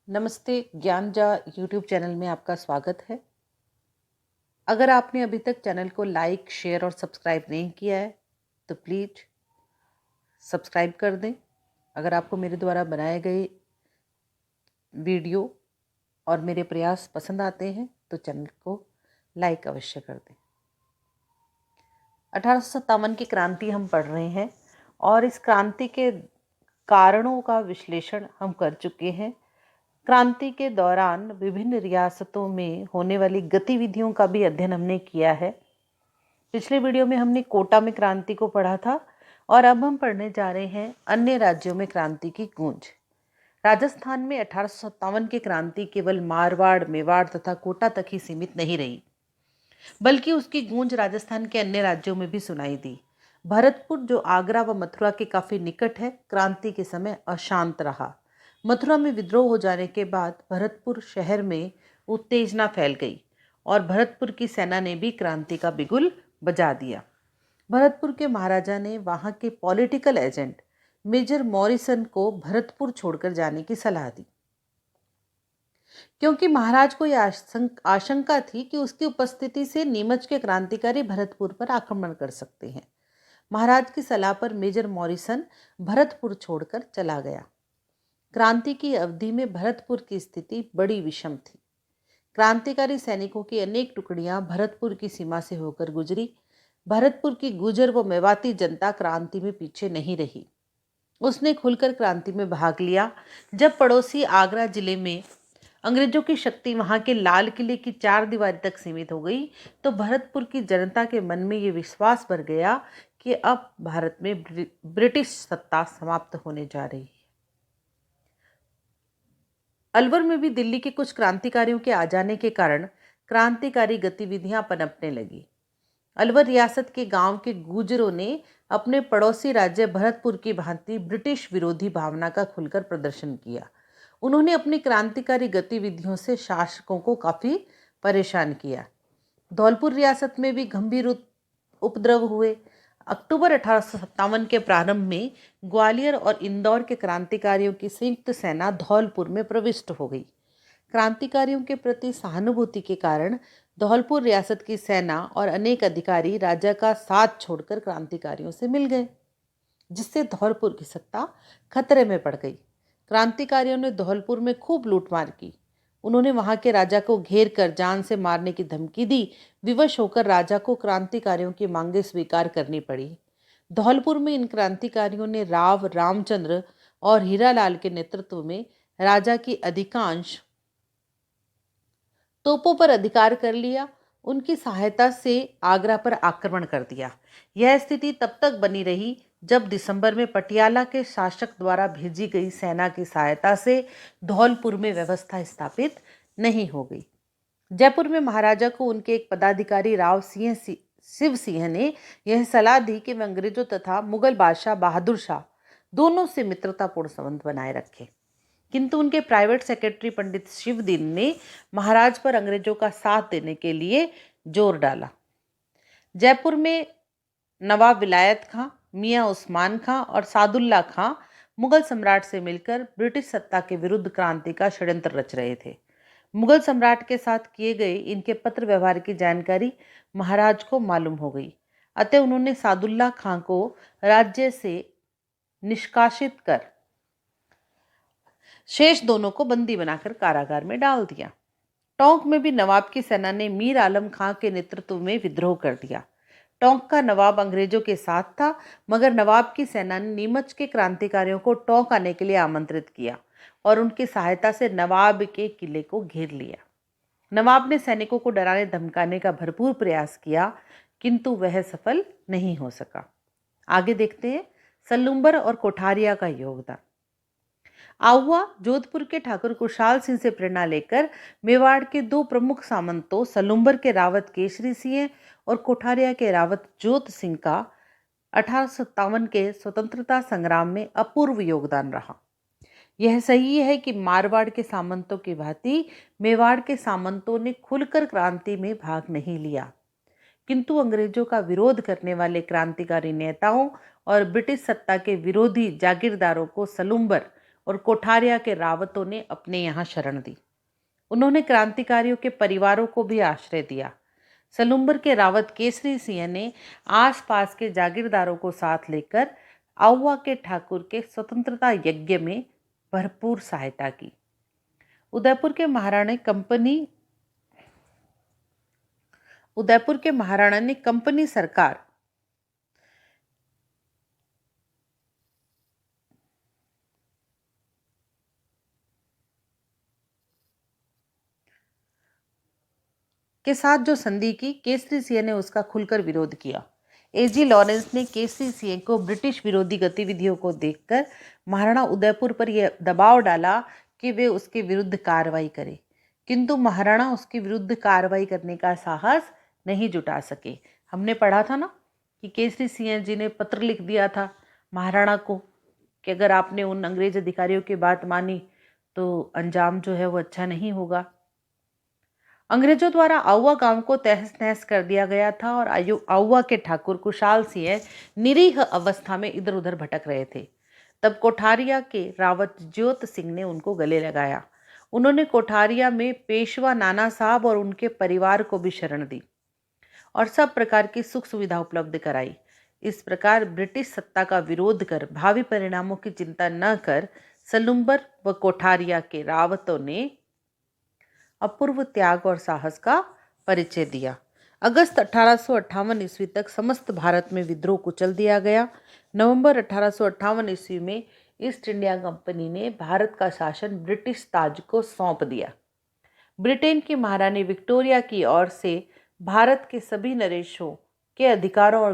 नमस्ते। ज्ञानजा YouTube channel में आपका स्वागत है। अगर आपने अभी तक चैनल को लाइक, शेयर और सब्सक्राइब नहीं किया है तो प्लीज़ सब्सक्राइब कर दें। अगर आपको मेरे द्वारा बनाए गए वीडियो और मेरे प्रयास पसंद आते हैं तो चैनल को लाइक अवश्य कर दें। 1857 की क्रांति हम पढ़ रहे हैं और इस क्रांति के कारणों का विश्लेषण हम कर चुके हैं। क्रांति के दौरान विभिन्न रियासतों में होने वाली गतिविधियों का भी अध्ययन हमने किया है। पिछले वीडियो में हमने कोटा में क्रांति को पढ़ा था और अब हम पढ़ने जा रहे हैं अन्य राज्यों में क्रांति की गूंज। राजस्थान में 1857 की क्रांति केवल मारवाड़, मेवाड़ तथा कोटा तक ही सीमित नहीं रही, बल्कि उसकी गूंज राजस्थान के अन्य राज्यों में भी सुनाई दी। भरतपुर, जो आगरा व मथुरा के काफी निकट है, क्रांति के समय अशांत रहा। मथुरा में विद्रोह हो जाने के बाद भरतपुर शहर में उत्तेजना फैल गई और भरतपुर की सेना ने भी क्रांति का बिगुल बजा दिया। भरतपुर के महाराजा ने वहां के पॉलिटिकल एजेंट मेजर मॉरिसन को भरतपुर छोड़कर जाने की सलाह दी, क्योंकि महाराज को यह आशंका थी कि उसकी उपस्थिति से नीमच के क्रांतिकारी भरतपुर पर आक्रमण कर सकते हैं। महाराज की सलाह पर मेजर मॉरिसन भरतपुर छोड़कर चला गया। क्रांति की अवधि में भरतपुर की स्थिति बड़ी विषम थी। क्रांतिकारी सैनिकों की अनेक टुकड़ियां भरतपुर की सीमा से होकर गुजरी। भरतपुर की गुर्जर व मेवाती जनता क्रांति में पीछे नहीं रही। उसने खुलकर क्रांति में भाग लिया। जब पड़ोसी आगरा जिले में अंग्रेजों की शक्ति वहां के लाल किले की चार दीवारी तक सीमित हो गई, तो भरतपुर की जनता के मन में ये विश्वास भर गया कि अब भारत में ब्रिटिश सत्ता समाप्त होने जा रही है। अलवर में भी दिल्ली के कुछ क्रांतिकारियों के आ जाने के कारण क्रांतिकारी गतिविधियां पनपने लगी। अलवर रियासत के गांव के गुर्जरों ने अपने पड़ोसी राज्य भरतपुर की भांति ब्रिटिश विरोधी भावना का खुलकर प्रदर्शन किया। उन्होंने अपनी क्रांतिकारी गतिविधियों से शासकों को काफी परेशान किया। धौलपुर रियासत में भी गंभीर उपद्रव हुए। अक्टूबर 1857 के प्रारंभ में ग्वालियर और इंदौर के क्रांतिकारियों की संयुक्त सेना धौलपुर में प्रविष्ट हो गई। क्रांतिकारियों के प्रति सहानुभूति के कारण धौलपुर रियासत की सेना और अनेक अधिकारी राजा का साथ छोड़कर क्रांतिकारियों से मिल गए, जिससे धौलपुर की सत्ता खतरे में पड़ गई। क्रांतिकारियों ने धौलपुर में खूब लूटमार की। उन्होंने वहां के राजा को घेर कर जान से मारने की धमकी दी। विवश होकर राजा को क्रांतिकारियों की मांगें स्वीकार करनी पड़ी। धौलपुर में इन क्रांतिकारियों ने राव रामचंद्र और हीरालाल के नेतृत्व में राजा की अधिकांश तोपों पर अधिकार कर लिया। उनकी सहायता से आगरा पर आक्रमण कर दिया। यह स्थिति तब तक बनी रही जब दिसंबर में पटियाला के शासक द्वारा भेजी गई सेना की सहायता से धौलपुर में व्यवस्था स्थापित नहीं हो गई। जयपुर में महाराजा को उनके एक पदाधिकारी राव शिव सिंह ने यह सलाह दी कि वे अंग्रेजों तथा मुगल बादशाह बहादुर शाह दोनों से मित्रतापूर्ण संबंध बनाए रखें। किंतु उनके प्राइवेट सेक्रेटरी पंडित शिवदीन ने महाराज पर अंग्रेजों का साथ देने के लिए जोर डाला। जयपुर में नवाब विलायत खां, मियां उस्मान खां और सादुल्ला खां मुगल सम्राट से मिलकर ब्रिटिश सत्ता के विरुद्ध क्रांति का षड्यंत्र रच रहे थे। मुगल सम्राट के साथ किए गए इनके पत्र व्यवहार की जानकारी महाराज को मालूम हो गई। अतः उन्होंने सादुल्ला खां को राज्य से निष्कासित कर शेष दोनों को बंदी बनाकर कारागार में डाल दिया। टोंक में भी नवाब की सेना ने मीर आलम खां के नेतृत्व में विद्रोह कर दिया। टोंक का नवाब अंग्रेजों के साथ था, मगर नवाब की सेना ने नीमच के क्रांतिकारियों को टोंक आने के लिए आमंत्रित किया और उनकी सहायता से नवाब के किले को घेर लिया। नवाब ने सैनिकों को डराने धमकाने का भरपूर प्रयास किया, किंतु वह सफल नहीं हो सका। आगे देखते हैं सलुम्बर और कोठारिया का योगदान। आहुआ जोधपुर के ठाकुर कुशाल सिंह से प्रेरणा लेकर मेवाड़ के दो प्रमुख सामंतों सलुम्बर के रावत केसरी सिंह और कोठारिया के रावत जोत सिंह का 1857 के स्वतंत्रता संग्राम में अपूर्व योगदान रहा। यह सही है कि मारवाड़ के सामंतों की भांति मेवाड़ के सामंतों ने खुलकर क्रांति में भाग नहीं लिया, किंतु अंग्रेजों का विरोध करने वाले क्रांतिकारी नेताओं और ब्रिटिश सत्ता के विरोधी जागीरदारों को सलुम्बर और कोठारिया के रावतों ने अपने यहाँ शरण दी। उन्होंने क्रांतिकारियों के परिवारों को भी आश्रय दिया। सलुम्बर के रावत केसरी सिंह ने आसपास के जागीरदारों को साथ लेकर आउवा के ठाकुर के स्वतंत्रता यज्ञ में भरपूर सहायता की। उदयपुर के महाराणा ने कंपनी सरकार के साथ जो संधि की, केसरी सिंह ने उसका खुलकर विरोध किया। एजी लॉरेंस ने केसरी सिंह को ब्रिटिश विरोधी गतिविधियों को देखकर महाराणा उदयपुर पर यह दबाव डाला कि वे उसके विरुद्ध कार्रवाई करें, किंतु महाराणा उसके विरुद्ध कार्रवाई करने का साहस नहीं जुटा सके। हमने पढ़ा था ना कि केसरी सिंह जी ने पत्र लिख दिया था महाराणा को कि अगर आपने उन अंग्रेज अधिकारियों की बात मानी तो अंजाम जो है वो अच्छा नहीं होगा। अंग्रेजों द्वारा आउवा गांव को तहस नहस कर दिया गया था और आउवा के ठाकुर कुशाल सिंह निरीह अवस्था में इधर उधर भटक रहे थे। तब कोठारिया के रावत ज्योत सिंह ने उनको गले लगाया। उन्होंने कोठारिया में पेशवा नाना साहब और उनके परिवार को भी शरण दी और सब प्रकार की सुख सुविधा उपलब्ध कराई। इस प्रकार ब्रिटिश सत्ता का विरोध कर भावी परिणामों की चिंता न कर सलुम्बर व कोठारिया के रावतों ने अपूर्व त्याग और साहस का परिचय दिया। अगस्त 1858 ईस्वी तक समस्त भारत में विद्रोह कुचल दिया गया। नवंबर 1858 ईस्वी में ईस्ट इंडिया कंपनी ने भारत का शासन ब्रिटिश ताज को सौंप दिया। ब्रिटेन की महारानी विक्टोरिया की ओर से भारत के सभी नरेशों के अधिकारों और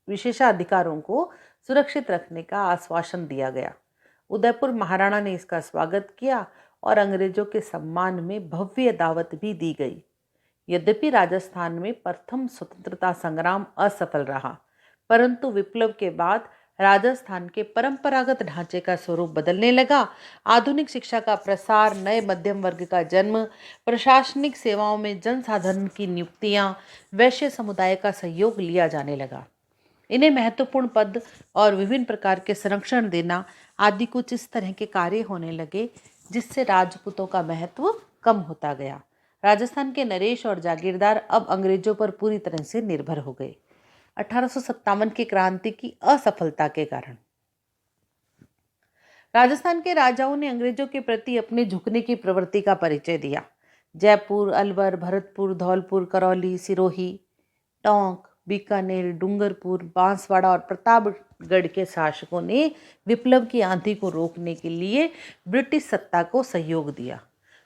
विशेषाधिकारों को सुरक्षित रखने का आश्वासन दिया गया। उदयपुर महाराणा ने इसका स्वागत किया और अंग्रेजों के सम्मान में भव्य दावत भी दी गई। यद्यपि राजस्थान में प्रथम स्वतंत्रता संग्राम असफल रहा, परंतु विप्लव के बाद राजस्थान के परंपरागत ढांचे का स्वरूप बदलने लगा। आधुनिक शिक्षा का प्रसार, नए मध्यम वर्ग का जन्म, प्रशासनिक सेवाओं में जनसाधारण की नियुक्तियां, वैश्य समुदाय का सहयोग लिया जाने लगा। इन्हें महत्वपूर्ण पद और विभिन्न प्रकार के संरक्षण देना आदि कुछ इस तरह के कार्य होने लगे जिससे राजपूतों का महत्व कम होता गया। राजस्थान के नरेश और जागीरदार अब अंग्रेजों पर पूरी तरह से निर्भर हो गए। 1857 की क्रांति की असफलता के कारण राजस्थान के राजाओं ने अंग्रेजों के प्रति अपने झुकने की प्रवृत्ति का परिचय दिया। जयपुर, अलवर, भरतपुर, धौलपुर, करौली, सिरोही, टोंक, बीकानेर, डूंगरपुर, बांसवाड़ा और प्रतापगढ़ के शासकों ने विप्लव की आंधी को रोकने के लिए ब्रिटिश सत्ता को सहयोग दिया।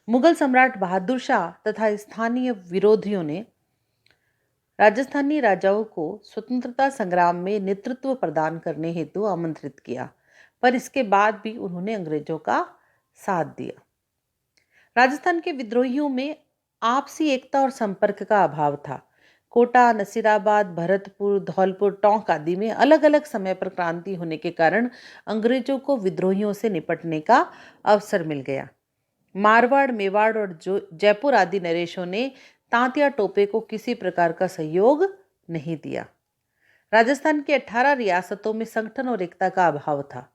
मुगल सम्राट बहादुर शाह तथा स्थानीय विरोधियों ने राजस्थानी राजाओं को स्वतंत्रता संग्राम में नेतृत्व प्रदान करने हेतु आमंत्रित किया, पर इसके बाद भी उन्होंने अंग्रेजों का साथ दिया। राजस्थान के विद्रोहियों में आपसी एकता और संपर्क का अभाव था। कोटा, नसीराबाद, भरतपुर, धौलपुर, टोंक आदि में अलग अलग समय पर क्रांति होने के कारण अंग्रेजों को विद्रोहियों से निपटने का अवसर मिल गया। मारवाड़, मेवाड़ और जयपुर आदि नरेशों ने तांतिया टोपे को किसी प्रकार का सहयोग नहीं दिया। राजस्थान के 18 रियासतों में संगठन और एकता का अभाव था।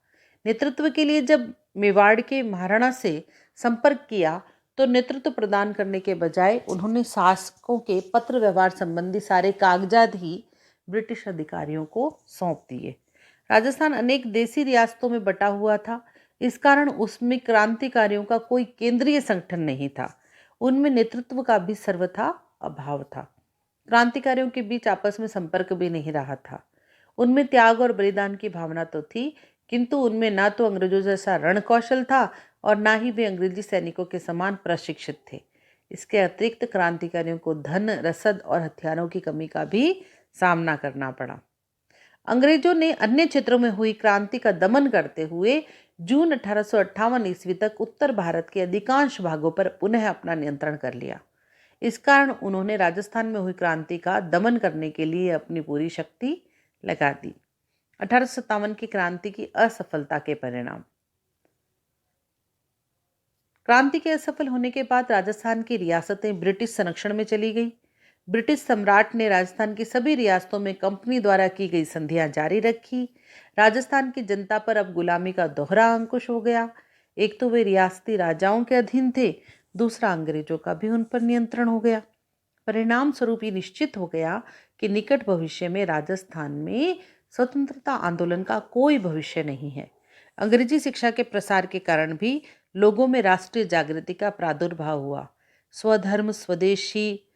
नेतृत्व के लिए जब मेवाड़ के महाराणा से संपर्क किया तो नेतृत्व प्रदान करने के बजाय उन्होंने शासकों के पत्र व्यवहार संबंधी सारे कागजात ही ब्रिटिश अधिकारियों को सौंप दिए। राजस्थान अनेक देसी रियासतों में बटा हुआ था, इस कारण उसमें क्रांतिकारियों का कोई केंद्रीय संगठन नहीं था। उनमें नेतृत्व का भी सर्वथा अभाव था। क्रांतिकारियों के बीच आपस में संपर्क भी नहीं रहा था। उनमें त्याग और बलिदान की भावना तो थी, किंतु उनमें ना तो अंग्रेजों जैसा रण कौशल था और ना ही वे अंग्रेजी सैनिकों के समान प्रशिक्षित थे। इसके अतिरिक्त क्रांतिकारियों को धन, रसद और हथियारों की कमी का भी सामना करना पड़ा। अंग्रेजों ने अन्य क्षेत्रों में हुई क्रांति का दमन करते हुए जून 1858 ईस्वी तक उत्तर भारत के अधिकांश भागों पर पुनः अपना नियंत्रण कर लिया। इस कारण उन्होंने राजस्थान में हुई क्रांति का दमन करने के लिए अपनी पूरी शक्ति लगा दी। 1857 की क्रांति की असफलता के परिणाम। क्रांति के असफल होने के बाद राजस्थान की रियासतें ब्रिटिश संरक्षण में चली गई। ब्रिटिश सम्राट ने राजस्थान की सभी रियासतों में कंपनी द्वारा की गई संधियां जारी रखी। राजस्थान की जनता पर अब गुलामी का दोहरा अंकुश हो गया। एक तो वे रियासती राजाओं के अधीन थे, दूसरा अंग्रेजों का भी उन पर नियंत्रण हो गया। परिणाम स्वरूप ये निश्चित हो गया कि निकट भविष्य में राजस्थान में स्वतंत्रता आंदोलन का कोई भविष्य नहीं है। अंग्रेजी शिक्षा के प्रसार के कारण भी लोगों में राष्ट्रीय जागृति का प्रादुर्भाव हुआ। स्वधर्म, स्वदेशी,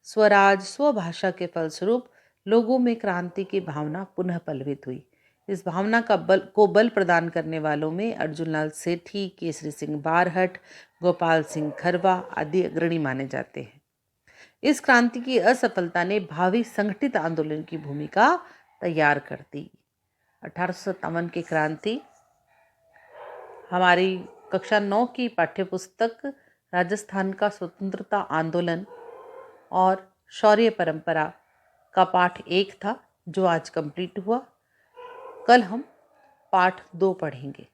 स्वराज, स्वभाषा के फलस्वरूप लोगों में क्रांति की भावना पुनः पल्लवित हुई। इस भावना को बल प्रदान करने वालों में अर्जुनलाल सेठी, केसरी सिंह बारहट, गोपाल सिंह खरवा आदि अग्रणी माने जाते हैं। इस क्रांति की असफलता ने भावी संगठित आंदोलन की भूमिका तैयार कर दी। 1857 की क्रांति हमारी कक्षा 9 की पाठ्यपुस्तक राजस्थान का स्वतंत्रता आंदोलन और शौर्य परंपरा का पाठ 1 था, जो आज कंप्लीट हुआ। कल हम पाठ 2 पढ़ेंगे।